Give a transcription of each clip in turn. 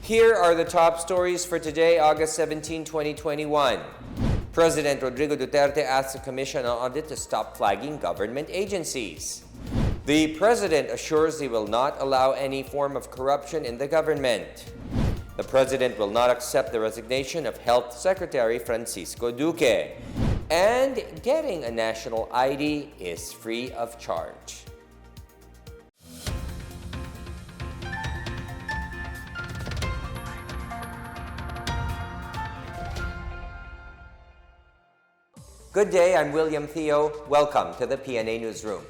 Here are the top stories for today, August 17, 2021. President Rodrigo Duterte asks the Commission on Audit to stop flagging government agencies. The President assures he will not allow any form of corruption in the government. The President will not accept the resignation of Health Secretary Francisco Duque. And getting a national ID is free of charge. Good day, I'm William Theo. Welcome to the PNA Newsroom.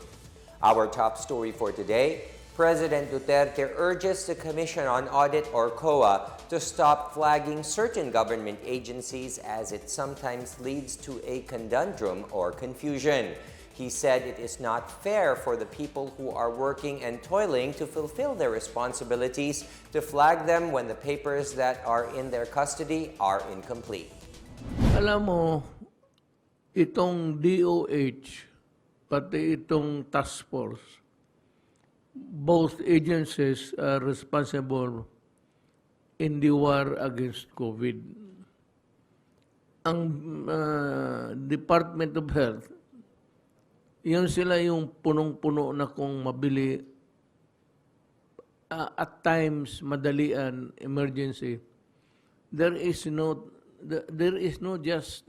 Our top story for today, President Duterte urges the Commission on Audit or COA to stop flagging certain government agencies as it sometimes leads to a conundrum or confusion. He said it is not fair for the people who are working and toiling to fulfill their responsibilities to flag them when the papers that are in their custody are incomplete. Alam mo, itong DOH, pati itong task force, both agencies are responsible in the war against COVID. Ang Department of Health, yun sila yung punong-puno na kung mabili, at times madalian, emergency. There is no just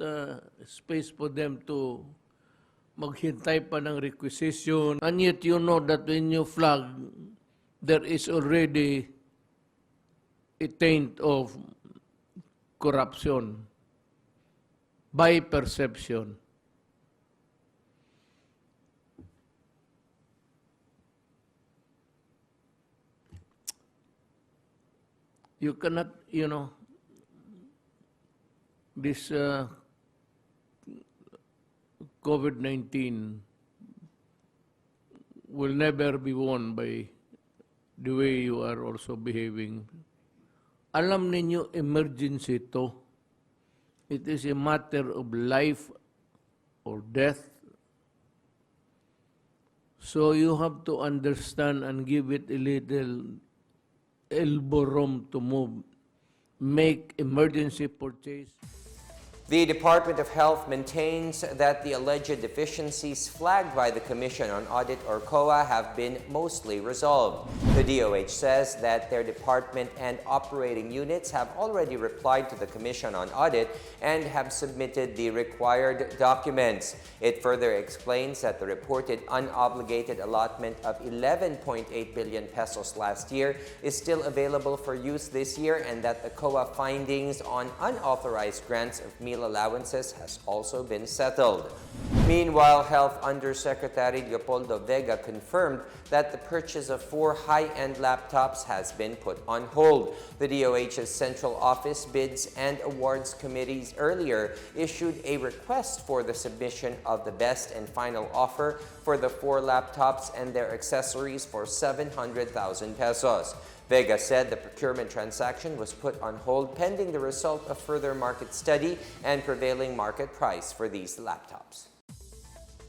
space for them to maghintay pa ng requisition. And yet you know that when you flag, there is already a taint of corruption by perception. You cannot, this COVID-19 will never be won by the way you are also behaving. Alam ninyo, emergency to. It is a matter of life or death. So you have to understand and give it a little elbow room to move. Make emergency purchase. The Department of Health maintains that the alleged deficiencies flagged by the Commission on Audit or COA have been mostly resolved. The DOH says that their department and operating units have already replied to the Commission on Audit and have submitted the required documents. It further explains that the reported unobligated allotment of 11.8 billion pesos last year is still available for use this year, and that the COA findings on unauthorized grants of meal allowances has also been settled. Meanwhile, Health Undersecretary Leopoldo Vega confirmed that the purchase of 4 high-end laptops has been put on hold. The DOH's Central Office Bids and Awards Committees earlier issued a request for the submission of the best and final offer for the 4 laptops and their accessories for 700,000 pesos. Vega said the procurement transaction was put on hold pending the result of further market study and prevailing market price for these laptops.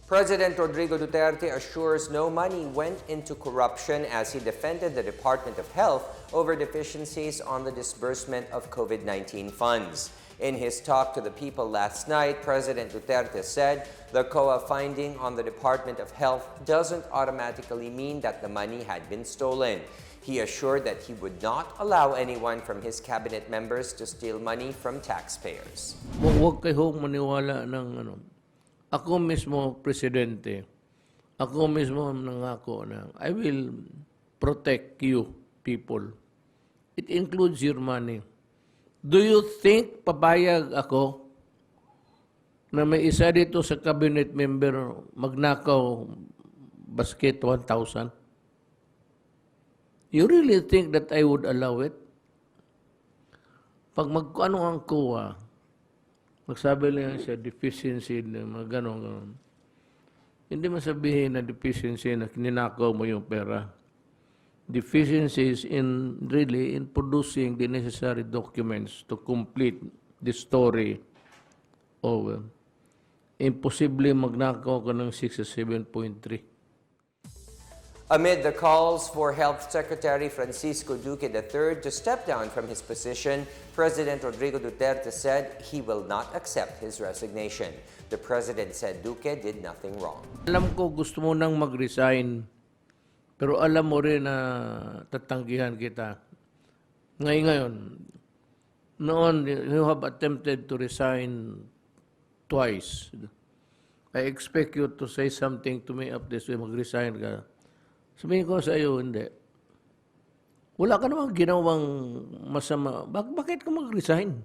President Rodrigo Duterte assures no money went into corruption as he defended the Department of Health over deficiencies on the disbursement of COVID-19 funds. In his talk to the people last night, President Duterte said the COA finding on the Department of Health doesn't automatically mean that the money had been stolen. He assured that he would not allow anyone from his cabinet members to steal money from taxpayers. Huwag kayong maniwala ng Ako mismo, Presidente, ako mismo nangako na I will protect you, people. It includes your money. Do you think papayag ako na may isa dito sa cabinet member magnakaw basket 1,000? You really think that I would allow it? Pag ano ang COA, magsabi lang siya deficiency na mga ganon. Hindi masabihin na deficiency na ninakaw mo yung pera. Deficiencies in producing the necessary documents to complete the story of imposible magnakaw ka ng 67.3. Amid the calls for Health Secretary Francisco Duque III to step down from his position, President Rodrigo Duterte said he will not accept his resignation. The president said Duque did nothing wrong. Alam ko gusto mo nang mag-resign, pero alam mo rin na tatanggihan kita. Ngayon, noon, you have attempted to resign twice. I expect you to say something to me up this way, mag-resign ka. Sabihin ko sa iyo, hindi. Wala ka namang ginawang masama. Bakit ka mag-resign?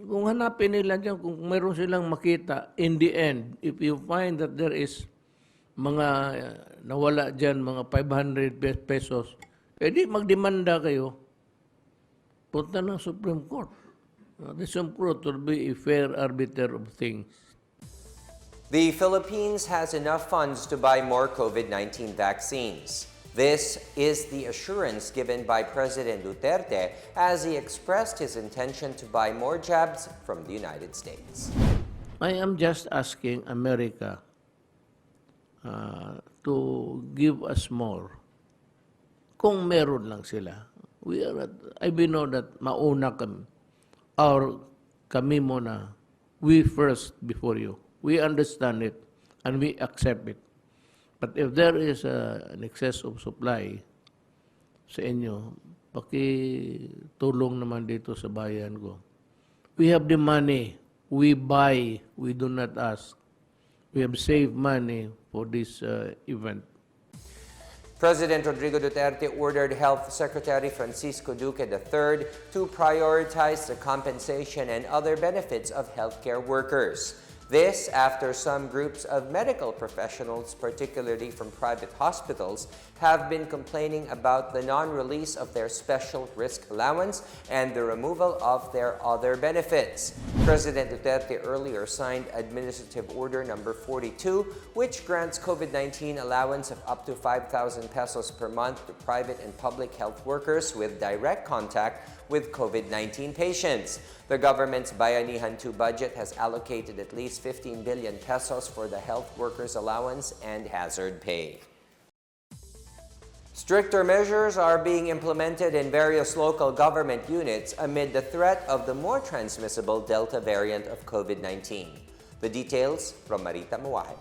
Kung hanapin nila dyan, kung mayroon silang makita, in the end, if you find that there is mga nawala dyan, mga 500 pesos, edi magdemanda kayo. Punta ng Supreme Court. The Supreme Court will be a fair arbiter of things. The Philippines has enough funds to buy more COVID-19 vaccines. This is the assurance given by President Duterte as he expressed his intention to buy more jabs from the United States. I am just asking America to give us more. Kung meron lang sila. I know that mauna kami. Or kami muna. We first before you. We understand it and we accept it. But if there is an excess of supply sa inyo, pakitulong naman dito sa bayan ko. We have the money. We buy. We do not ask. We have saved money for this event. President Rodrigo Duterte ordered Health Secretary Francisco Duque III to prioritize the compensation and other benefits of healthcare workers. This after some groups of medical professionals, particularly from private hospitals, have been complaining about the non-release of their special risk allowance and the removal of their other benefits. President Duterte earlier signed Administrative Order Number 42, which grants COVID-19 allowance of up to 5,000 pesos per month to private and public health workers with direct contact with COVID-19 patients. The government's Bayanihan 2 budget has allocated at least 15 billion pesos for the health workers' allowance and hazard pay. Stricter measures are being implemented in various local government units amid the threat of the more transmissible Delta variant of COVID-19. The details from Marita Muwahe.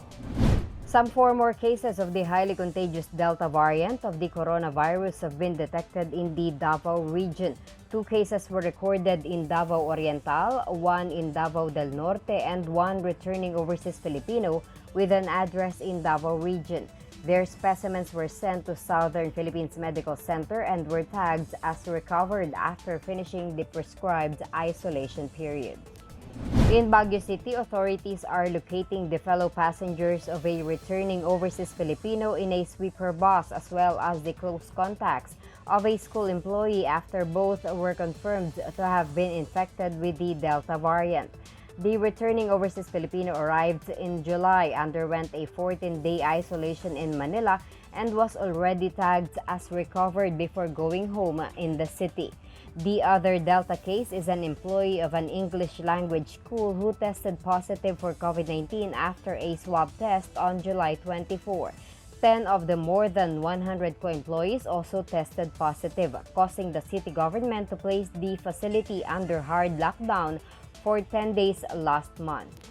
Some 4 more cases of the highly contagious Delta variant of the coronavirus have been detected in the Davao region. 2 cases were recorded in Davao Oriental, 1 in Davao del Norte, and 1 returning overseas Filipino with an address in Davao region. Their specimens were sent to Southern Philippines Medical Center and were tagged as recovered after finishing the prescribed isolation period. In Baguio City, authorities are locating the fellow passengers of a returning overseas Filipino in a sweeper bus as well as the close contacts of a school employee after both were confirmed to have been infected with the Delta variant. The returning overseas Filipino arrived in July, underwent a 14-day isolation in Manila, and was already tagged as recovered before going home in the city. The other Delta case is an employee of an English language school who tested positive for COVID-19 after a swab test on July 24. 10 of the more than 100 co-employees also tested positive, causing the city government to place the facility under hard lockdown for 10 days last month.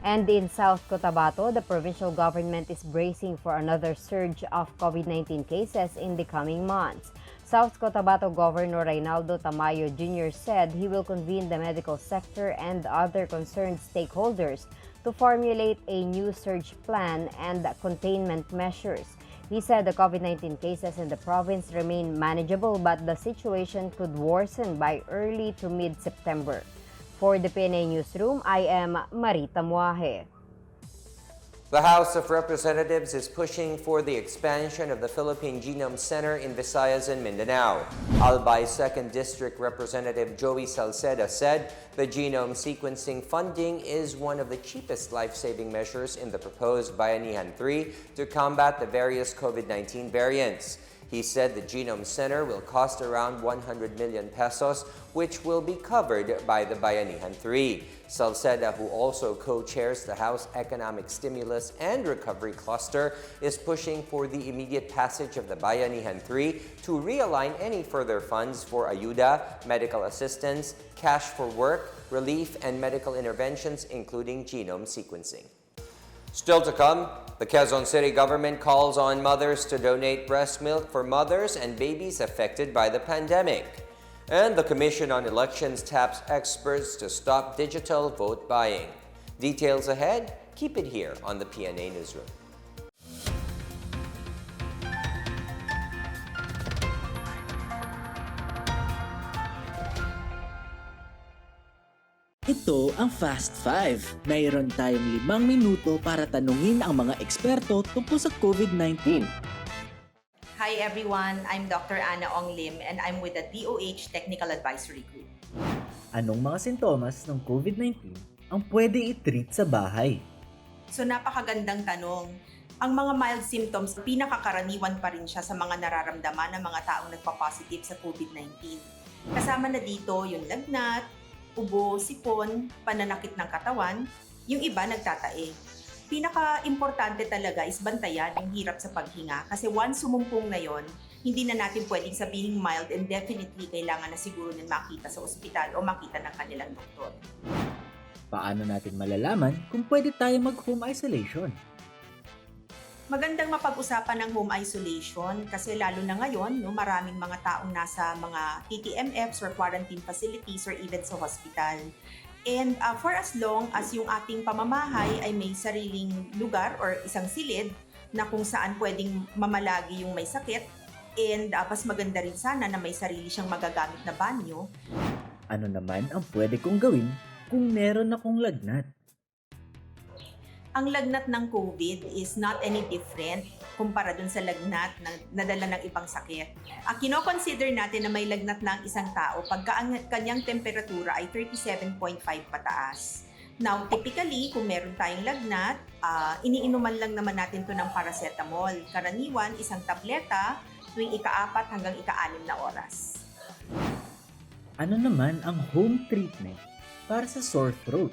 And in South Cotabato, the provincial government is bracing for another surge of COVID-19 cases in the coming months. South Cotabato Governor Reynaldo Tamayo Jr. said he will convene the medical sector and other concerned stakeholders to formulate a new surge plan and containment measures. He said the COVID-19 cases in the province remain manageable, but the situation could worsen by early to mid-September. For the PNA Newsroom, I am Marita Muwahe. The House of Representatives is pushing for the expansion of the Philippine Genome Center in Visayas and Mindanao. Albay's 2nd District Representative Joey Salceda said the genome sequencing funding is one of the cheapest life-saving measures in the proposed Bayanihan 3 to combat the various COVID-19 variants. He said the Genome Center will cost around 100 million pesos, which will be covered by the Bayanihan 3. Salceda, who also co-chairs the House Economic Stimulus and Recovery Cluster, is pushing for the immediate passage of the Bayanihan 3 to realign any further funds for ayuda, medical assistance, cash for work, relief, and medical interventions, including genome sequencing. Still to come, the Quezon City government calls on mothers to donate breast milk for mothers and babies affected by the pandemic. And the Commission on Elections taps experts to stop digital vote buying. Details ahead, keep it here on the PNA Newsroom. Ito ang Fast 5. Mayroon tayong 5 minuto para tanungin ang mga eksperto tungkol sa COVID-19. Hi everyone, I'm Dr. Ana Ong Lim and I'm with the DOH Technical Advisory Group. Anong mga sintomas ng COVID-19 ang pwede i-treat sa bahay? So napakagandang tanong. Ang mga mild symptoms, pinakakaraniwan pa rin siya sa mga nararamdaman ng mga taong nagpa-positive sa COVID-19. Kasama na dito yung lagnat, ubo, sipon, pananakit ng katawan, yung iba nagtatae. Pinaka-importante talaga is bantayan yung hirap sa paghinga kasi once sumumpong na yon, hindi na natin pwedeng sabihin mild and definitely kailangan na siguro na makita sa ospital o makita ng kanilang doktor. Paano natin malalaman kung pwede tayo mag-home isolation? Magandang mapag-usapan ng home isolation kasi lalo na ngayon, maraming mga taong nasa mga TTMFs or quarantine facilities or even sa hospital. And for as long as yung ating pamamahay ay may sariling lugar or isang silid na kung saan pwedeng mamalagi yung may sakit, and mas maganda rin sana na may sarili siyang magagamit na banyo. Ano naman ang pwede kong gawin kung meron akong lagnat? Ang lagnat ng COVID is not any different kumpara dun sa lagnat na nadala ng ibang sakit. Kino-consider natin na may lagnat ng isang tao pagka ang kanyang temperatura ay 37.5 pataas. Now, typically, kung meron tayong lagnat, iniinuman lang naman natin to ng paracetamol. Karaniwan, isang tableta tuwing ika-4 hanggang ika-6 na oras. Ano naman ang home treatment para sa sore throat?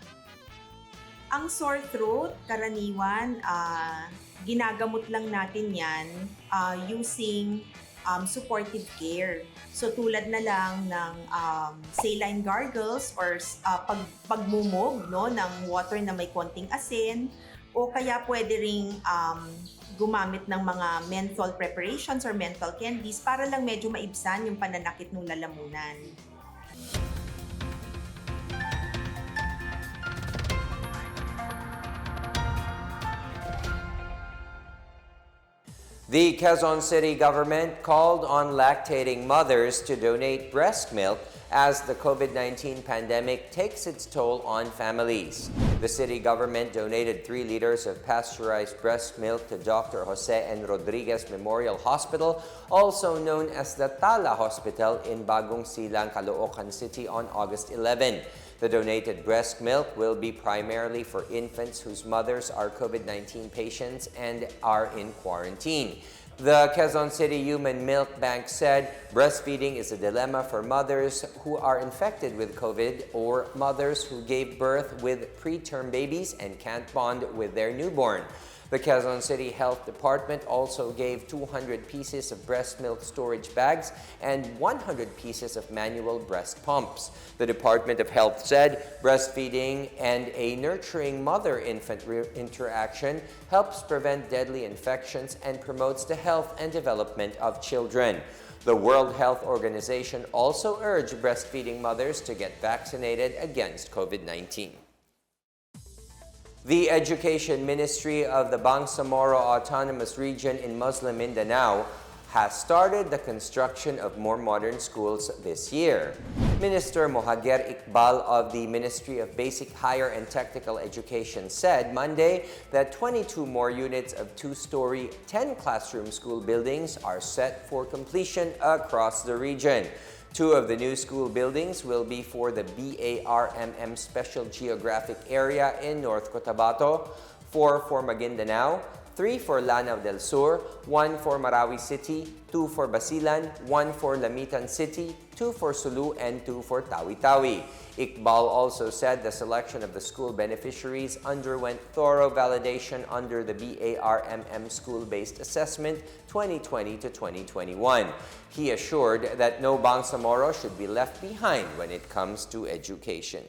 Ang sore throat, karaniwan, ginagamot lang natin yan using supportive care. So tulad na lang ng saline gargles or pagmumog ng water na may konting asin, o kaya pwede ring gumamit ng mga menthol preparations or menthol candies para lang medyo maibsan yung pananakit ng lalamunan. The Quezon City government called on lactating mothers to donate breast milk as the COVID-19 pandemic takes its toll on families. The city government donated 3 liters of pasteurized breast milk to Dr. Jose N. Rodriguez Memorial Hospital, also known as the Tala Hospital in Bagong Silang, Caloocan City on August 11. The donated breast milk will be primarily for infants whose mothers are COVID-19 patients and are in quarantine. The Quezon City Human Milk Bank said breastfeeding is a dilemma for mothers who are infected with COVID or mothers who gave birth with preterm babies and can't bond with their newborn. The Quezon City Health Department also gave 200 pieces of breast milk storage bags and 100 pieces of manual breast pumps. The Department of Health said breastfeeding and a nurturing mother-infant interaction helps prevent deadly infections and promotes the health and development of children. The World Health Organization also urged breastfeeding mothers to get vaccinated against COVID-19. The Education Ministry of the Bangsamoro Autonomous Region in Muslim Mindanao has started the construction of more modern schools this year. Minister Mohager Iqbal of the Ministry of Basic, Higher and Technical Education said Monday that 22 more units of 2-story, 10-classroom school buildings are set for completion across the region. 2 of the new school buildings will be for the BARMM Special Geographic Area in North Cotabato, 4 for Maguindanao, 3 for Lanao del Sur, 1 for Marawi City, 2 for Basilan, 1 for Lamitan City, 2 for Sulu, and 2 for Tawi-Tawi. Iqbal also said the selection of the school beneficiaries underwent thorough validation under the BARMM School-Based Assessment 2020 to 2021. He assured that no Bangsamoro should be left behind when it comes to education.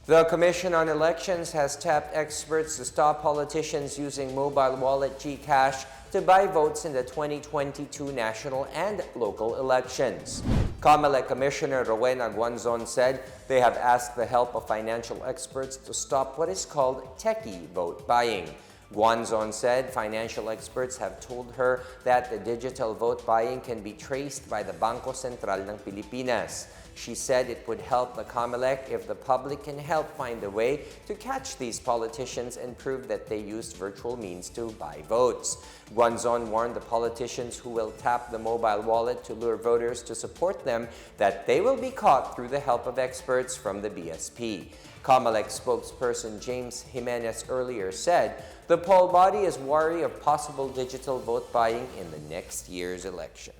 The Commission on Elections has tapped experts to stop politicians using mobile wallet GCash to buy votes in the 2022 national and local elections. COMELEC Commissioner Rowena Guanzon said they have asked the help of financial experts to stop what is called techie vote buying. Guanzon said financial experts have told her that the digital vote buying can be traced by the Bangko Sentral ng Pilipinas. She said it would help the COMELEC if the public can help find a way to catch these politicians and prove that they used virtual means to buy votes. Guanzon warned the politicians who will tap the mobile wallet to lure voters to support them that they will be caught through the help of experts from the BSP. COMELEC spokesperson James Jimenez earlier said the poll body is wary of possible digital vote buying in the next year's elections.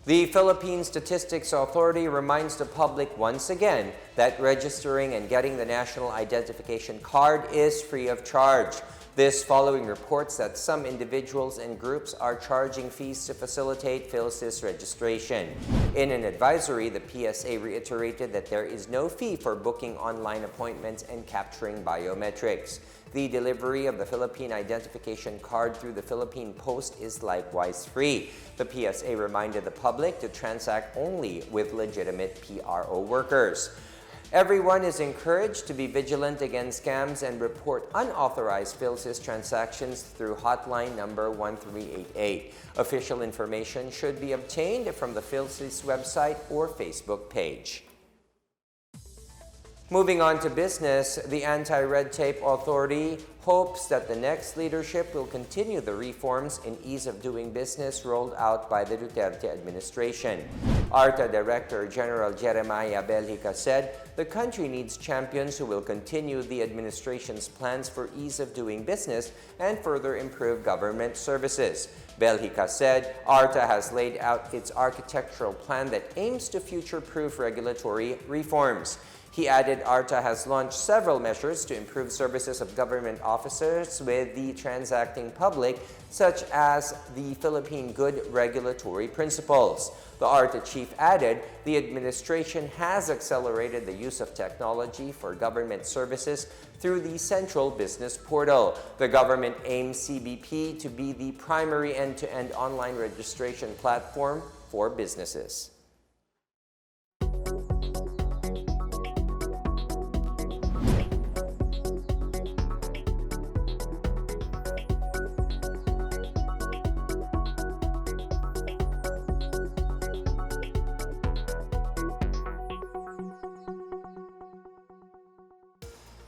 The Philippine Statistics Authority reminds the public once again that registering and getting the National Identification Card is free of charge. This following reports that some individuals and groups are charging fees to facilitate PHILSYS registration. In an advisory, the PSA reiterated that there is no fee for booking online appointments and capturing biometrics. The delivery of the Philippine Identification Card through the Philippine Post is likewise free. The PSA reminded the public to transact only with legitimate PRO workers. Everyone is encouraged to be vigilant against scams and report unauthorized PHILSYS transactions through hotline number 1388. Official information should be obtained from the PHILSYS website or Facebook page. Moving on to business, the Anti-Red Tape Authority hopes that the next leadership will continue the reforms in ease of doing business rolled out by the Duterte administration. ARTA Director General Jeremiah Belhica said the country needs champions who will continue the administration's plans for ease of doing business and further improve government services. Belhica said ARTA has laid out its architectural plan that aims to future-proof regulatory reforms. He added ARTA has launched several measures to improve services of government officers with the transacting public, such as the Philippine Good Regulatory Principles. The ARTA chief added the administration has accelerated the use of technology for government services through the Central Business Portal. The government aims CBP to be the primary end-to-end online registration platform for businesses.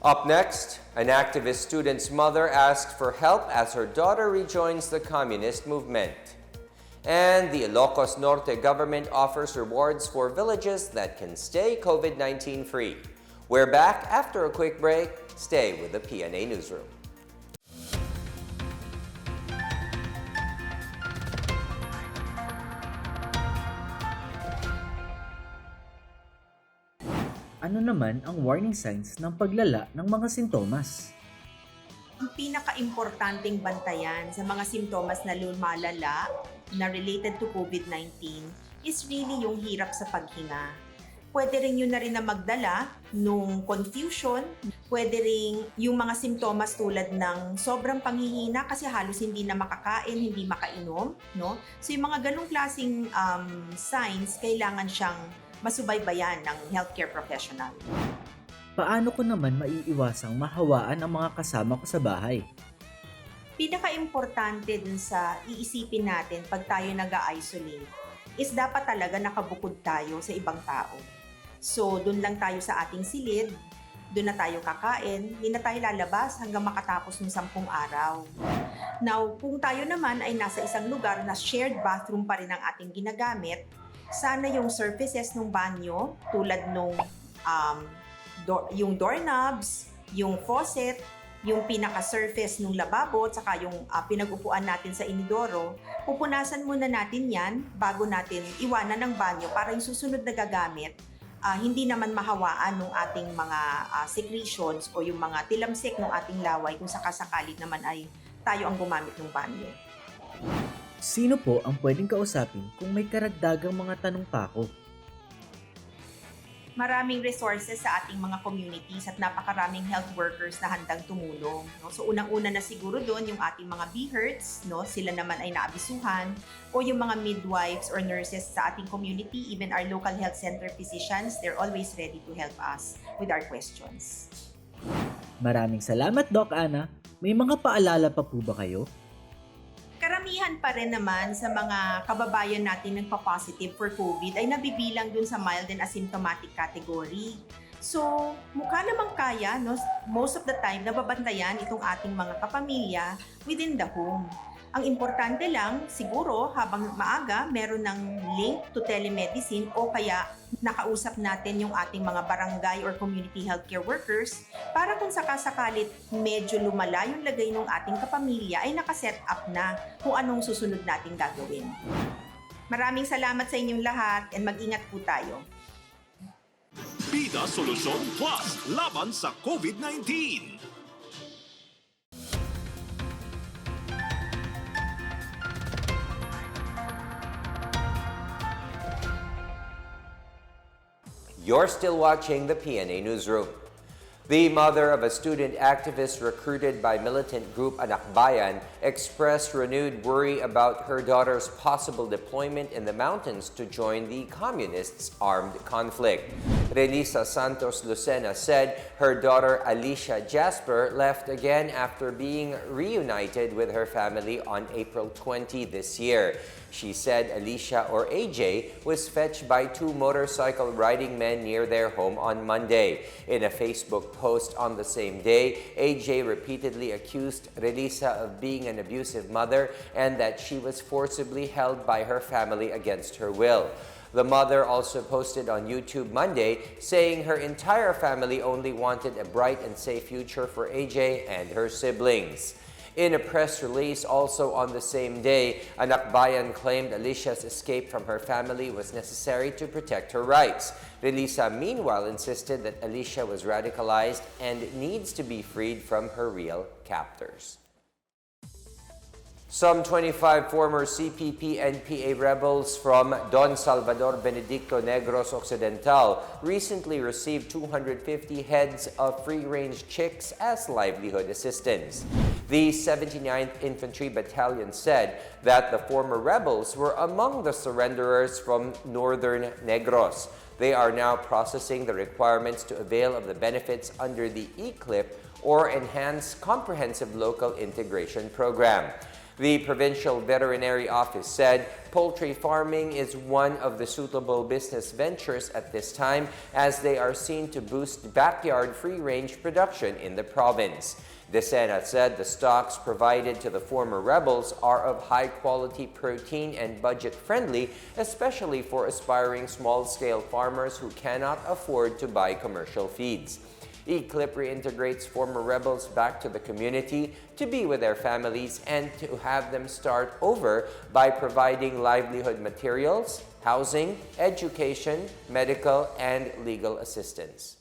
Up next, an activist student's mother asked for help as her daughter rejoins the communist movement. And the Ilocos Norte government offers rewards for villages that can stay COVID-19 free. We're back after a quick break. Stay with the PNA Newsroom. Ano naman ang warning signs ng paglala ng mga sintomas? Ang pinaka-importanting bantayan sa mga simptomas na lumalala na related to COVID-19 is really yung hirap sa paghinga. Pwede rin yun na rin na magdala nung confusion. Pwede rin yung mga simptomas tulad ng sobrang panghihina kasi halos hindi na makakain, hindi makainom. No? So yung mga ganong klaseng signs, kailangan siyang masubaybayan ng healthcare professional. Paano ko naman maiiwasang mahawaan ang mga kasama ko sa bahay? Pinaka-importante dun sa iisipin natin pag tayo nag-isolate is dapat talaga nakabukod tayo sa ibang tao. So, dun lang tayo sa ating silid, dun na tayo kakain, hindi na tayo lalabas hanggang makatapos ng 10 araw. Now, kung tayo naman ay nasa isang lugar na shared bathroom pa rin ang ating ginagamit, sana yung surfaces ng banyo tulad nung yung doorknobs, yung faucet, yung pinaka-surface ng lababo at saka yung pinag-upuan natin sa inidoro, pupunasan muna natin yan bago natin iwanan ng banyo para yung susunod na gagamit, hindi naman mahawaan ng ating mga secretions o yung mga tilamsik ng ating laway kung sakasakali naman ay tayo ang gumamit ng banyo. Sino po ang pwedeng kausapin kung may karagdagang mga tanong pa ako? Maraming resources sa ating mga communities at napakaraming health workers na handang tumulong. No? So unang-una na siguro doon yung ating mga BHERTs, no? Sila naman ay naabisuhan, o yung mga midwives or nurses sa ating community, even our local health center physicians, they're always ready to help us with our questions. Maraming salamat, Doc Ana. May mga paalala pa po ba kayo? Karamihan pa rin naman sa mga kababayan natin nagpa-positive for COVID ay nabibilang dun sa mild and asymptomatic category. So, mukha namang kaya, no? Most of the time, nababantayan itong ating mga kapamilya within the home. Ang importante lang, siguro, habang maaga, meron ng link to telemedicine o kaya nakausap natin yung ating mga barangay or community healthcare workers para kung sakasakalit medyo lumala yung lagay ng ating kapamilya ay nakaset up na kung anong susunod nating gagawin. Maraming salamat sa inyong lahat and mag-ingat po tayo. Bida Solusyon Plus laban sa COVID-19. You're still watching the PNA Newsroom. The mother of a student activist recruited by militant group Anak Bayan expressed renewed worry about her daughter's possible deployment in the mountains to join the communists' armed conflict. Relisa Santos Lucena said her daughter Alicia Jasper left again after being reunited with her family on April 20 this year. She said Alicia, or AJ, was fetched by two motorcycle riding men near their home on Monday. In a Facebook post on the same day, AJ repeatedly accused Relisa of being an abusive mother and that she was forcibly held by her family against her will. The mother also posted on YouTube Monday saying her entire family only wanted a bright and safe future for AJ and her siblings. In a press release also on the same day, Anak Bayan claimed Alicia's escape from her family was necessary to protect her rights. Relisa meanwhile insisted that Alicia was radicalized and needs to be freed from her real captors. Some 25 former CPP-NPA rebels from Don Salvador Benedicto Negros Occidental recently received 250 heads of free-range chicks as livelihood assistance. The 79th Infantry Battalion said that the former rebels were among the surrenderers from northern Negros. They are now processing the requirements to avail of the benefits under the ECLIP or Enhanced Comprehensive Local Integration Program. The Provincial Veterinary Office said poultry farming is one of the suitable business ventures at this time as they are seen to boost backyard free-range production in the province. The Senate said the stocks provided to the former rebels are of high-quality protein and budget-friendly, especially for aspiring small-scale farmers who cannot afford to buy commercial feeds. ECLIP reintegrates former rebels back to the community to be with their families and to have them start over by providing livelihood materials, housing, education, medical, and legal assistance.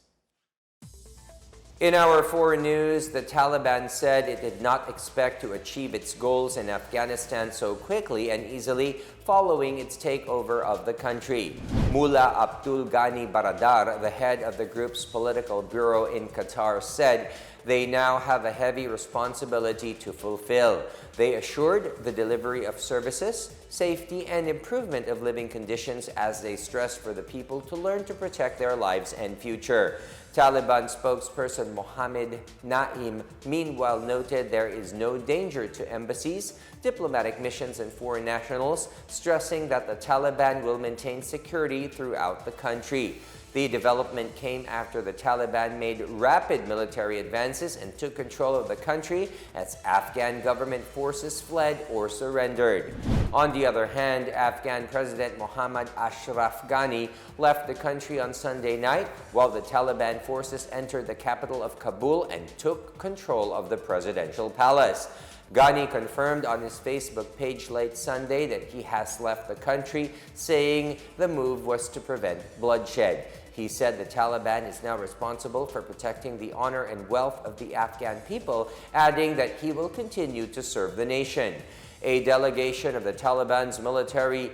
In our foreign news, the Taliban said it did not expect to achieve its goals in Afghanistan so quickly and easily following its takeover of the country. Mullah Abdul Ghani Baradar, the head of the group's political bureau in Qatar, said they now have a heavy responsibility to fulfill. They assured the delivery of services, safety, and improvement of living conditions as they stressed for the people to learn to protect their lives and future. Taliban spokesperson Mohammed Naim meanwhile noted there is no danger to embassies, diplomatic missions, and foreign nationals, stressing that the Taliban will maintain security throughout the country. The development came after the Taliban made rapid military advances and took control of the country as Afghan government forces fled or surrendered. On the other hand, Afghan President Mohammad Ashraf Ghani left the country on Sunday night while the Taliban forces entered the capital of Kabul and took control of the presidential palace. Ghani confirmed on his Facebook page late Sunday that he has left the country, saying the move was to prevent bloodshed. He said the Taliban is now responsible for protecting the honor and wealth of the Afghan people, adding that he will continue to serve the nation. A delegation of the Taliban's military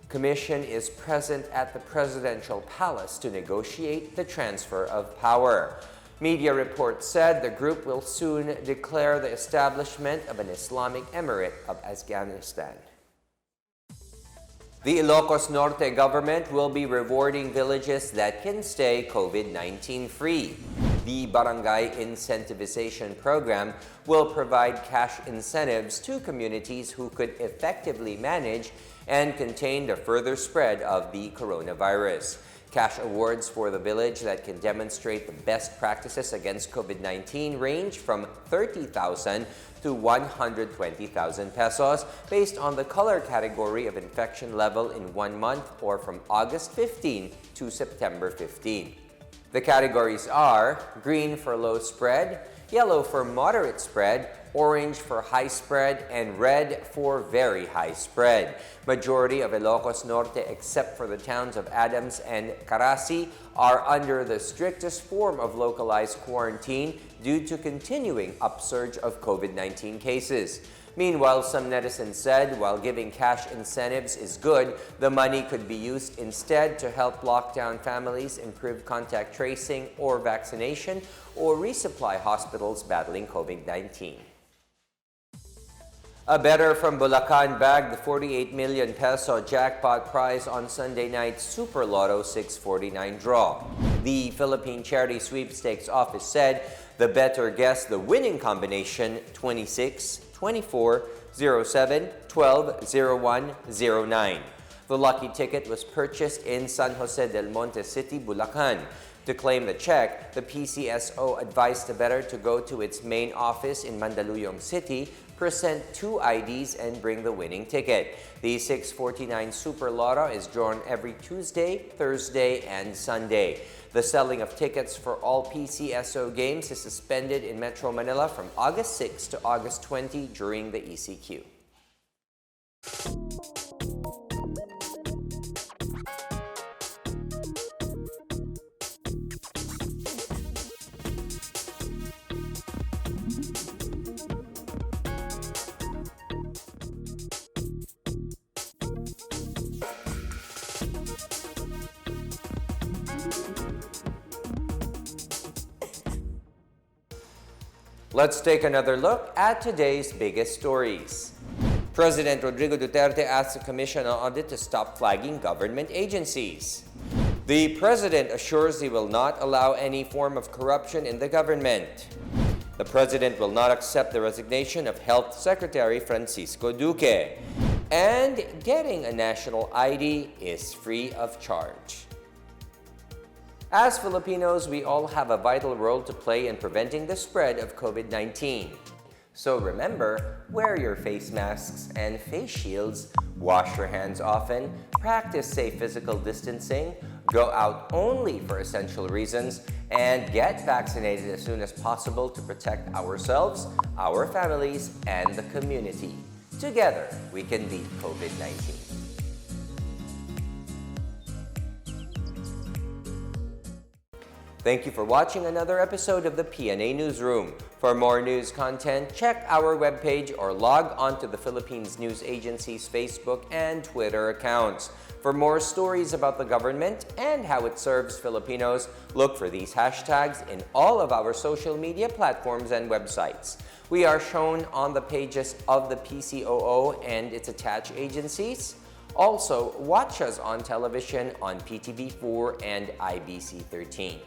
commission is present at the presidential palace to negotiate the transfer of power. Media reports said the group will soon declare the establishment of an Islamic Emirate of Afghanistan. The Ilocos Norte government will be rewarding villages that can stay COVID-19 free. The Barangay Incentivization Program will provide cash incentives to communities who could effectively manage and contain the further spread of the coronavirus. Cash awards for the village that can demonstrate the best practices against COVID-19 range from 30,000 to 120,000 pesos based on the color category of infection level in 1 month or from August 15 to September 15. The categories are green for low spread, yellow for moderate spread, orange for high spread, and red for very high spread. Majority of Ilocos Norte, except for the towns of Adams and Carasi, are under the strictest form of localized quarantine due to continuing upsurge of COVID-19 cases. Meanwhile, some netizens said while giving cash incentives is good, the money could be used instead to help lockdown families improve contact tracing or vaccination or resupply hospitals battling COVID-19. A bettor from Bulacan bagged the 48 million peso jackpot prize on Sunday night's Super Lotto 649 draw. The Philippine Charity Sweepstakes Office said the bettor guessed the winning combination 26, 24, 07, 12, 01, 09. The lucky ticket was purchased in San Jose del Monte City, Bulacan. To claim the check, the PCSO advised the bettor to go to its main office in Mandaluyong City, present 2 IDs, and bring the winning ticket. The 649 Super Lotto is drawn every Tuesday, Thursday, and Sunday. The selling of tickets for all PCSO games is suspended in Metro Manila from August 6 to August 20 during the ECQ. Let's take another look at today's biggest stories. President Rodrigo Duterte asked the Commission on Audit to stop flagging government agencies. The President assures he will not allow any form of corruption in the government. The President will not accept the resignation of Health Secretary Francisco Duque. And getting a national ID is free of charge. As Filipinos, we all have a vital role to play in preventing the spread of COVID-19. So remember, wear your face masks and face shields, wash your hands often, practice safe physical distancing, go out only for essential reasons, and get vaccinated as soon as possible to protect ourselves, our families, and the community. Together, we can beat COVID-19. Thank you for watching another episode of the PNA Newsroom. For more news content, check our webpage or log on to the Philippines News Agency's Facebook and Twitter accounts. For more stories about the government and how it serves Filipinos, look for these hashtags in all of our social media platforms and websites. We are shown on the pages of the PCOO and its attached agencies. Also, watch us on television on PTV4 and IBC 13.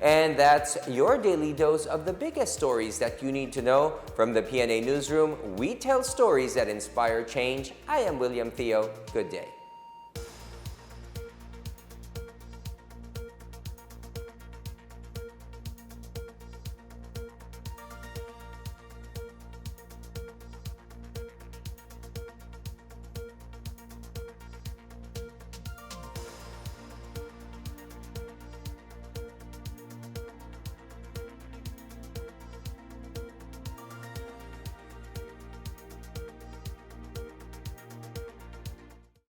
And that's your daily dose of the biggest stories that you need to know. From the PNA Newsroom, we tell stories that inspire change. I am William Theo. Good day.